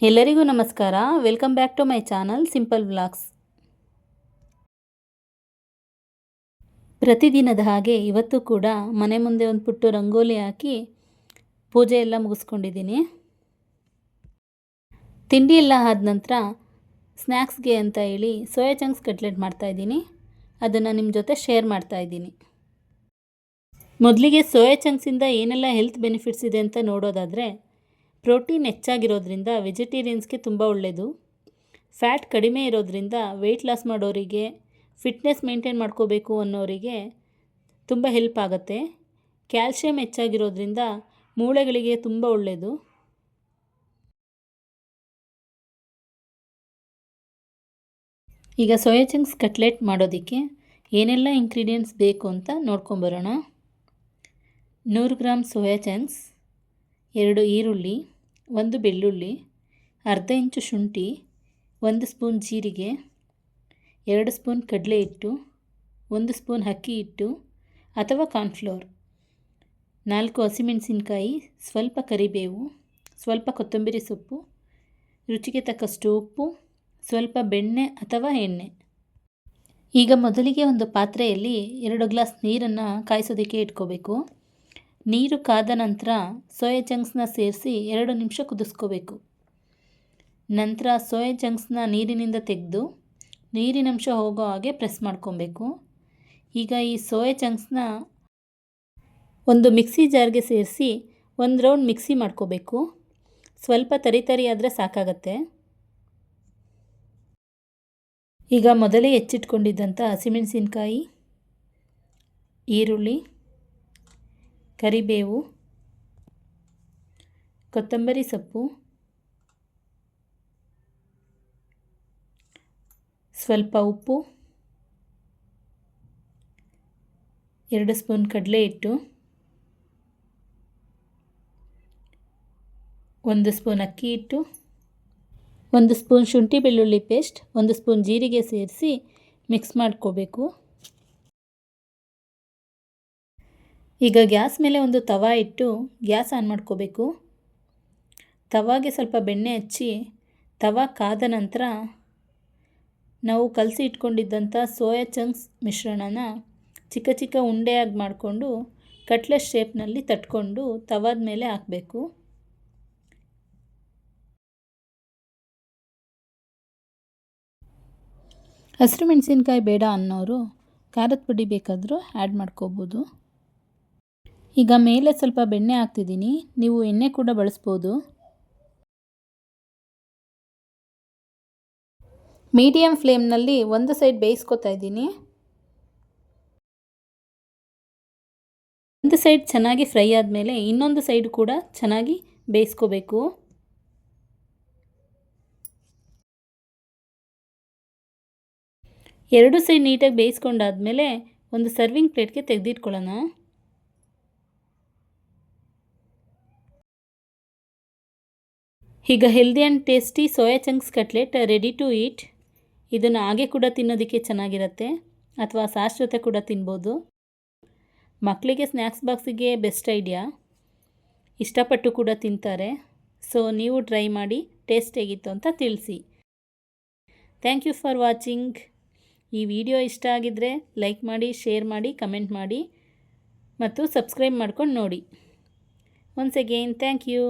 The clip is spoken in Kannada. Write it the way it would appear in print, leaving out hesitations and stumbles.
ಎಲ್ಲರಿಗೂ ನಮಸ್ಕಾರ. Welcome back to my channel simple vlogs. ಪ್ರತಿದಿನದ ಹಾಗೆ ಇವತ್ತು ಕೂಡ ಮನೆ ಮುಂದೆ ಒಂದು ಪುಟ್ಟು ರಂಗೋಲಿ ಹಾಕಿ ಪೂಜೆ ಎಲ್ಲ ಮುಗಿಸ್ಕೊಂಡಿದ್ದೀನಿ. ತಿಂಡಿ ಎಲ್ಲ ಆದ ನಂತರ ಸ್ನ್ಯಾಕ್ಸ್ಗೆ ಅಂತ ಹೇಳಿ ಸೋಯಾ ಚಂಕ್ಸ್ ಕಟ್ಲೆಟ್ ಮಾಡ್ತಾಯಿದ್ದೀನಿ. ಅದನ್ನು ನಿಮ್ಮ ಜೊತೆ ಶೇರ್ ಮಾಡ್ತಾಯಿದ್ದೀನಿ. ಮೊದಲಿಗೆ ಸೋಯಾ ಚಂಕ್ಸಿಂದ ಏನೆಲ್ಲ ಹೆಲ್ತ್ ಬೆನಿಫಿಟ್ಸ್ ಇದೆ ಅಂತ ನೋಡೋದಾದರೆ, ಪ್ರೋಟೀನ್ ಹೆಚ್ಚಾಗಿರೋದ್ರಿಂದ ವೆಜಿಟೇರಿಯನ್ಸ್ಗೆ ತುಂಬ ಒಳ್ಳೆಯದು. ಫ್ಯಾಟ್ ಕಡಿಮೆ ಇರೋದ್ರಿಂದ ವೆಯ್ಟ್ ಲಾಸ್ ಮಾಡೋರಿಗೆ, ಫಿಟ್ನೆಸ್ ಮೇಂಟೈನ್ ಮಾಡ್ಕೋಬೇಕು ಅನ್ನೋರಿಗೆ ತುಂಬ ಹೆಲ್ಪ್ ಆಗುತ್ತೆ. ಕ್ಯಾಲ್ಶಿಯಂ ಹೆಚ್ಚಾಗಿರೋದ್ರಿಂದ ಮೂಳೆಗಳಿಗೆ ತುಂಬ ಒಳ್ಳೆಯದು. ಈಗ ಸೋಯಾ ಚಂಕ್ಸ್ ಕಟ್ಲೆಟ್ ಮಾಡೋದಕ್ಕೆ ಏನೆಲ್ಲ ಇಂಗ್ರೀಡಿಯೆಂಟ್ಸ್ ಬೇಕು ಅಂತ ನೋಡ್ಕೊಂಬರೋಣ. 100 ಗ್ರಾಮ್ ಸೋಯಾ ಚಂಕ್ಸ್, 2 ಈರುಳ್ಳಿ, 1 ಬೆಳ್ಳುಳ್ಳಿ, ಅರ್ಧ ಇಂಚು ಶುಂಠಿ, 1 ಸ್ಪೂನ್ ಜೀರಿಗೆ, 2 ಸ್ಪೂನ್ ಕಡಲೆ ಹಿಟ್ಟು, 1 ಸ್ಪೂನ್ ಅಕ್ಕಿ ಹಿಟ್ಟು ಅಥವಾ ಕಾರ್ನ್ಫ್ಲೋರ್, 4 ಹಸಿಮೆಣಸಿನಕಾಯಿ, ಸ್ವಲ್ಪ ಕರಿಬೇವು, ಸ್ವಲ್ಪ ಕೊತ್ತಂಬರಿ ಸೊಪ್ಪು, ರುಚಿಗೆ ತಕ್ಕಷ್ಟು ಉಪ್ಪು, ಸ್ವಲ್ಪ ಬೆಣ್ಣೆ ಅಥವಾ ಎಣ್ಣೆ. ಈಗ ಮೊದಲಿಗೆ ಒಂದು ಪಾತ್ರೆಯಲ್ಲಿ 2 ಗ್ಲಾಸ್ ನೀರನ್ನು ಕಾಯಿಸೋದಕ್ಕೆ ಇಟ್ಕೋಬೇಕು. ನೀರು ಕಾದ ನಂತರ ಸೋಯಾ ಚಂಕ್ಸ್ನ ಸೇರಿಸಿ 2 ನಿಮಿಷ ಕುದಿಸ್ಕೋಬೇಕು. ನಂತರ ಸೋಯಾ ಚಂಕ್ಸ್ನ ನೀರಿನಿಂದ ತೆಗೆದು ನೀರಿನಂಶ ಹೋಗೋ ಹಾಗೆ ಪ್ರೆಸ್ ಮಾಡ್ಕೊಬೇಕು. ಈಗ ಈ ಸೋಯಾ ಚಂಕ್ಸ್ನ ಒಂದು ಮಿಕ್ಸಿ ಜಾರ್ಗೆ ಸೇರಿಸಿ 1 ರೌಂಡ್ ಮಿಕ್ಸಿ ಮಾಡ್ಕೋಬೇಕು. ಸ್ವಲ್ಪ ತರಿ ಆದರೆ ಸಾಕಾಗತ್ತೆ. ಈಗ ಮೊದಲೇ ಹೆಚ್ಚಿಟ್ಕೊಂಡಿದ್ದಂಥ ಹಸಿಮೆಣಸಿನಕಾಯಿ, ಈರುಳ್ಳಿ, ಕರಿಬೇವು, ಕೊತ್ತಂಬರಿ ಸೊಪ್ಪು, ಸ್ವಲ್ಪ ಉಪ್ಪು, 2 ಸ್ಪೂನ್ ಕಡಲೆ ಹಿಟ್ಟು, 1 ಸ್ಪೂನ್ ಅಕ್ಕಿ ಹಿಟ್ಟು, 1 ಸ್ಪೂನ್ ಶುಂಠಿ ಬೆಳ್ಳುಳ್ಳಿ ಪೇಸ್ಟ್, 1 ಸ್ಪೂನ್ ಜೀರಿಗೆ ಸೇರಿಸಿ ಮಿಕ್ಸ್ ಮಾಡ್ಕೋಬೇಕು. ಈಗ ಗ್ಯಾಸ್ ಮೇಲೆ ಒಂದು ತವಾ ಇಟ್ಟು ಗ್ಯಾಸ್ ಆನ್ ಮಾಡ್ಕೋಬೇಕು. ತವಾಗೆ ಸ್ವಲ್ಪ ಬೆಣ್ಣೆ ಹಚ್ಚಿ ತವಾ ಕಾದ ನಂತರ ನಾವು ಕಲಸಿ ಇಟ್ಕೊಂಡಿದ್ದಂಥ ಸೋಯಾ ಚಂಕ್ಸ್ ಮಿಶ್ರಣನ ಚಿಕ್ಕ ಚಿಕ್ಕ ಉಂಡೆಯಾಗಿ ಮಾಡಿಕೊಂಡು ಕಟ್ಲೆಟ್ ಶೇಪ್ನಲ್ಲಿ ತಟ್ಕೊಂಡು ತವಾದ ಮೇಲೆ ಹಾಕಬೇಕು. ಹಸಿರು ಮೆಣಸಿನ್ಕಾಯಿ ಬೇಡ ಅನ್ನೋರು ಖಾರದ ಪುಡಿ ಬೇಕಾದರೂ ಆ್ಯಡ್ ಮಾಡ್ಕೋಬೋದು. ಈಗ ಮೇಲೆ ಸ್ವಲ್ಪ ಬೆಣ್ಣೆ ಹಾಕ್ತಿದ್ದೀನಿ, ನೀವು ಎಣ್ಣೆ ಕೂಡ ಬಳಸ್ಬೋದು. ಮೀಡಿಯಮ್ ಫ್ಲೇಮ್ನಲ್ಲಿ ಒಂದು ಸೈಡ್ ಬೇಯಿಸ್ಕೊತಾ ಇದ್ದೀನಿ. ಒಂದು ಸೈಡ್ ಚೆನ್ನಾಗಿ ಫ್ರೈ ಆದಮೇಲೆ ಇನ್ನೊಂದು ಸೈಡ್ ಕೂಡ ಚೆನ್ನಾಗಿ ಬೇಯಿಸ್ಕೋಬೇಕು. ಎರಡು ಸೈಡ್ ನೀಟಾಗಿ ಬೇಯಿಸ್ಕೊಂಡಾದ್ಮೇಲೆ ಒಂದು ಸರ್ವಿಂಗ್ ಪ್ಲೇಟ್ಗೆ ತೆಗೆದಿಟ್ಕೊಳ್ಳೋಣ. ಈಗ healthy and tasty soya chunks cutlet ready to eat. ಇದನ್ನು ಹಾಗೆ ಕೂಡ ತಿನ್ನೋದಕ್ಕೆ ಚೆನ್ನಾಗಿರುತ್ತೆ ಅಥವಾ ಸಾಸ್ ಜೊತೆ ಕೂಡ ತಿನ್ಬೋದು. ಮಕ್ಕಳಿಗೆ ಸ್ನ್ಯಾಕ್ಸ್ ಬಾಕ್ಸಿಗೆ ಬೆಸ್ಟ್ ಐಡಿಯಾ. ಇಷ್ಟಪಟ್ಟು ಕೂಡ ತಿಂತಾರೆ. ಸೊ ನೀವು ಟ್ರೈ ಮಾಡಿ ಟೇಸ್ಟ್ ಹೇಗಿತ್ತು ಅಂತ ತಿಳಿಸಿ. Thank you for watching. ಈ ವಿಡಿಯೋ ಇಷ್ಟ ಆಗಿದ್ದರೆ ಲೈಕ್ ಮಾಡಿ, ಶೇರ್ ಮಾಡಿ, ಕಮೆಂಟ್ ಮಾಡಿ ಮತ್ತು ಸಬ್ಸ್ಕ್ರೈಬ್ ಮಾಡ್ಕೊಂಡು ನೋಡಿ. Once again thank you.